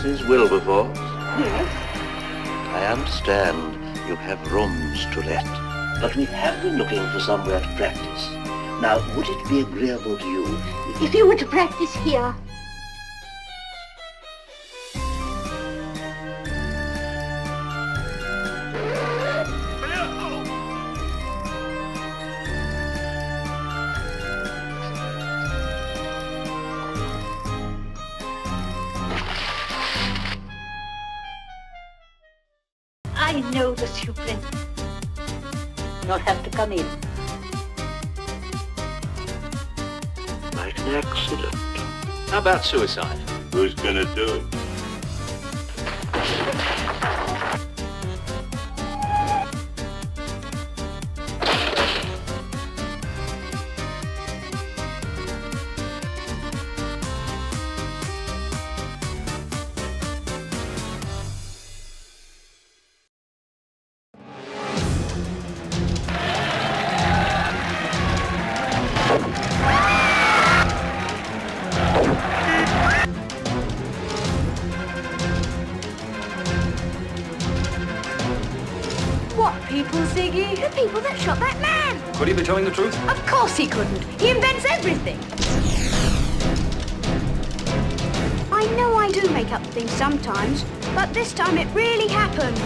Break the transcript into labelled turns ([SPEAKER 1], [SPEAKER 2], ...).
[SPEAKER 1] Mrs. Wilberforce?
[SPEAKER 2] Yes?
[SPEAKER 1] I understand you have rooms to let, but we have been looking for somewhere to practice. Now, would it be agreeable to you
[SPEAKER 2] If you were to practice here. I know the superintendent. You'll have to come in.
[SPEAKER 1] like an accident?
[SPEAKER 3] How about suicide?
[SPEAKER 4] Who's gonna do it?
[SPEAKER 2] What people, Ziggy? The people that shot that man.
[SPEAKER 3] Could he be telling the truth?
[SPEAKER 2] Of course he couldn't. He invents everything. I know I do make up things sometimes, but this time it really happened.